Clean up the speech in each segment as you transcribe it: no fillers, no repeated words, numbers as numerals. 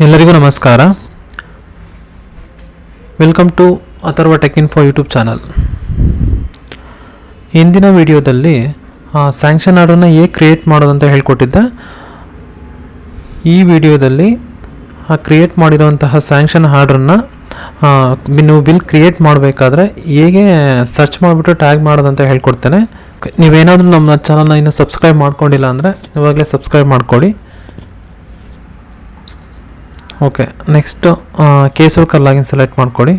ಎಲ್ಲರಿಗೂ ನಮಸ್ಕಾರ. Welcome to Atharva tech info YouTube channel. ಇಂದಿನ ವಿಡಿಯೋದಲ್ಲಿ ಸ್ಯಾಂಕ್ಷನ್ ಆರ್ಡರ್ನ ಹೇಗೆ ಕ್ರಿಯೇಟ್ ಮಾಡೋದಂತ ಹೇಳ್ಕೊಟ್ಟಿದ್ದೆ. ಈ ವಿಡಿಯೋದಲ್ಲಿ ಕ್ರಿಯೇಟ್ ಮಾಡಿರುವಂತಹ ಸ್ಯಾಂಕ್ಷನ್ ಆರ್ಡರ್ನ ನೀವು ಬಿಲ್ ಕ್ರಿಯೇಟ್ ಮಾಡಬೇಕಾದ್ರೆ ಹೇಗೆ ಸರ್ಚ್ ಮಾಡಿಬಿಟ್ಟು ಟ್ಯಾಗ್ ಮಾಡೋದಂತ ಹೇಳ್ಕೊಡ್ತೇನೆ. ನೀವೇನಾದರೂ ನಮ್ಮ ಚಾನಲ್ನ ಇನ್ನೂ ಸಬ್ಸ್ಕ್ರೈಬ್ ಮಾಡ್ಕೊಂಡಿಲ್ಲ ಅಂದರೆ ಇವಾಗಲೇ ಸಬ್ಸ್ಕ್ರೈಬ್ ಮಾಡ್ಕೊಳ್ಳಿ. Okay, next case worker login select ಮಾಡ್ಕೊಳ್ಳಿ.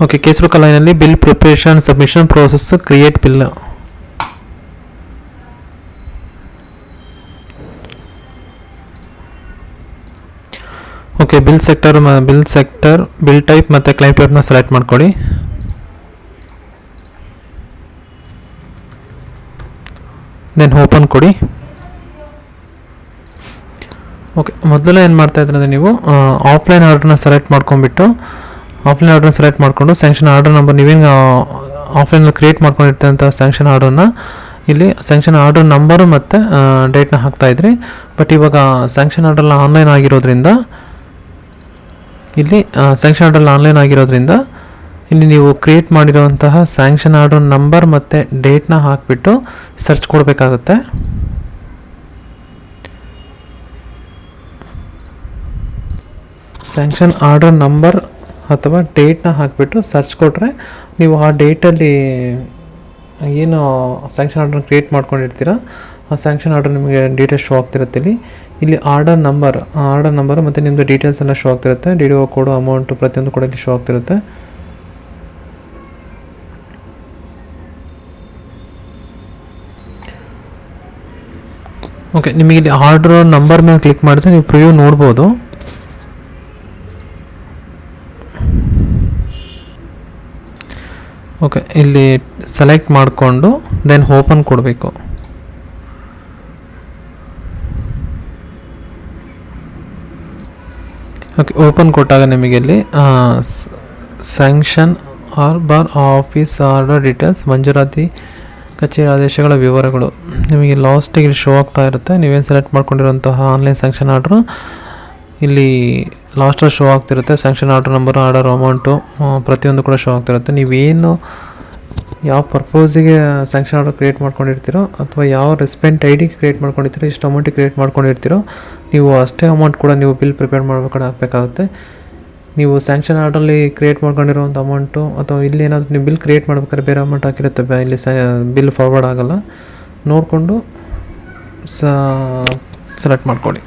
ಓಕೆ, ಕೇಸ್ ವರ್ಕರ್ ಲೈನಲ್ಲಿ bill preparation, submission, process, create bill. Okay, bill sector, bill type ಮತ್ತು ಕ್ಲೈಮ್ ಟೈಪ್ನ ಸೆಲೆಕ್ಟ್ ಮಾಡ್ಕೊಳ್ಳಿ. ದೆನ್ ಓಪನ್ ಕೊಡಿ. ಓಕೆ, ಮೊದಲೇ ಏನು ಮಾಡ್ತಾಯಿದ್ರೆ ಅಂದರೆ ನೀವು ಆಫ್ಲೈನ್ ಆರ್ಡ್ರನ್ನ ಸೆಲೆಕ್ಟ್ ಮಾಡ್ಕೊಂಡ್ಬಿಟ್ಟು ಮಾಡಿಕೊಂಡು ಸ್ಯಾಂಕ್ಷನ್ ಆರ್ಡರ್ ನಂಬರ್ ನೀವೇನು ಆಫ್ಲೈನಲ್ಲಿ ಕ್ರಿಯೇಟ್ ಮಾಡ್ಕೊಂಡಿರ್ತಂಥ ಸ್ಯಾಂಕ್ಷನ್ ಆರ್ಡರ್ನ ಇಲ್ಲಿ ಸ್ಯಾಂಕ್ಷನ್ ಆರ್ಡರ್ ನಂಬರು ಮತ್ತು ಡೇಟ್ನ ಹಾಕ್ತಾಯಿದ್ರಿ. ಬಟ್ ಇವಾಗ ಸ್ಯಾಂಕ್ಷನ್ ಆರ್ಡರ್ನ ಆನ್ಲೈನ್ ಆಗಿರೋದ್ರಿಂದ ಇಲ್ಲಿ ನೀವು ಕ್ರಿಯೇಟ್ ಮಾಡಿರುವಂತಹ ಸ್ಯಾಂಕ್ಷನ್ ಆರ್ಡರ್ ನಂಬರ್ ಮತ್ತು ಡೇಟ್ನ ಹಾಕಿಬಿಟ್ಟು ಸರ್ಚ್ ಕೊಡಬೇಕಾಗುತ್ತೆ. ಸ್ಯಾಂಕ್ಷನ್ ಆರ್ಡರ್ ನಂಬರ್ ಅಥವಾ ಡೇಟ್ನ ಹಾಕಿಬಿಟ್ಟು ಸರ್ಚ್ ಕೊಟ್ಟರೆ ನೀವು ಆ ಡೇಟಲ್ಲಿ ಏನು ಸ್ಯಾಂಕ್ಷನ್ ಆರ್ಡರ್ ಕ್ರಿಯೇಟ್ ಮಾಡ್ಕೊಂಡಿರ್ತೀರ ಆ ಸ್ಯಾಂಕ್ಷನ್ ಆರ್ಡರ್ ನಿಮಗೆ ಡೀಟೇಲ್ಸ್ ಶೋ ಆಗ್ತಿರುತ್ತೆ. ಇಲ್ಲಿ ಆರ್ಡರ್ ನಂಬರ್ ಮತ್ತು ನಿಮ್ಮದು ಡೀಟೇಲ್ಸ್ ಎಲ್ಲ ಶೋ ಆಗ್ತಿರುತ್ತೆ. ಡಿ ಡಿ ಒ ಕೋಡು, ಅಮೌಂಟು ಪ್ರತಿಯೊಂದು ಕೂಡ ಇಲ್ಲಿ ಶೋ ಆಗ್ತಿರುತ್ತೆ. ಓಕೆ, ನಿಮಗೆ ಇಲ್ಲಿ ಆರ್ಡರ್ ನಂಬರ್ ಮೇಲೆ ಕ್ಲಿಕ್ ಮಾಡಿದ್ರೆ ನೀವು ಪ್ರಿವ್ಯೂ ನೋಡ್ಬೋದು. ಓಕೆ, ಇಲ್ಲಿ ಸೆಲೆಕ್ಟ್ ಮಾಡಿಕೊಂಡು ದೆನ್ ಓಪನ್ ಕೊಡಬೇಕು. ಓಕೆ, ಓಪನ್ ಕೊಟ್ಟಾಗ ನಿಮಗೆ ಇಲ್ಲಿ ಸ್ಯಾಂಕ್ಷನ್ ಆಫೀಸ್ ಆರ್ಡರ್ ಡೀಟೇಲ್ಸ್, ಮಂಜೂರಾತಿ ಕಚೇರಿ ಆದೇಶಗಳ ವಿವರಗಳು ನಿಮಗೆ ಲಾಸ್ಟಿಗೆ ಇಲ್ಲಿ ಶೋ ಆಗ್ತಾ ಇರುತ್ತೆ. ನೀವೇನು ಸೆಲೆಕ್ಟ್ ಮಾಡ್ಕೊಂಡಿರುವಂತಹ ಆನ್ಲೈನ್ ಸ್ಯಾಂಕ್ಷನ್ ಆರ್ಡ್ರು ಇಲ್ಲಿ ಲಾಸ್ಟಲ್ಲಿ ಶೋ ಆಗ್ತಿರುತ್ತೆ. Sanction order number, order amount ಪ್ರತಿಯೊಂದು ಕೂಡ ಶೋ ಆಗ್ತಿರುತ್ತೆ. ನೀವೇನು ಯಾವ ಪರ್ಪೋಸಿಗೆ ಸ್ಯಾಂಕ್ಷನ್ ಆರ್ಡರ್ ಕ್ರಿಯೇಟ್ ಮಾಡ್ಕೊಂಡಿರ್ತೀರೋ ಅಥವಾ ಯಾವ ರೆಸ್ಪೆಂಟ್ ಐ ಡಿ ಕ್ರಿಯೇಟ್ ಮಾಡ್ಕೊಂಡಿರ್ತೀರೋ, ಇಷ್ಟು ಅಮೌಂಟಿಗೆ ಕ್ರಿಯೇಟ್ ಮಾಡ್ಕೊಂಡಿರ್ತೀರೋ ನೀವು ಅಷ್ಟೇ ಅಮೌಂಟ್ ಕೂಡ ನೀವು ಬಿಲ್ ಪ್ರಿಪೇರ್ ಮಾಡ್ಬೇಕಾದ್ರೆ ಹಾಕಬೇಕಾಗುತ್ತೆ. ನೀವು ಸ್ಯಾಂಕ್ಷನ್ ಆರ್ಡರ್ಲಿ ಕ್ರಿಯೇಟ್ ಮಾಡ್ಕೊಂಡಿರೋಂಥ ಅಮೌಂಟು ಅಥವಾ ಇಲ್ಲಿ ಏನಾದರೂ ನೀವು ಬಿಲ್ ಕ್ರಿಯೇಟ್ ಮಾಡ್ಬೇಕಾದ್ರೆ ಬೇರೆ ಅಮೌಂಟ್ ಹಾಕಿರುತ್ತೆ, ಇಲ್ಲಿ ಬಿಲ್ ಫಾರ್ವರ್ಡ್ ಆಗೋಲ್ಲ. ನೋಡಿಕೊಂಡು ಸೆಲೆಕ್ಟ್ ಮಾಡ್ಕೊಳ್ಳಿ.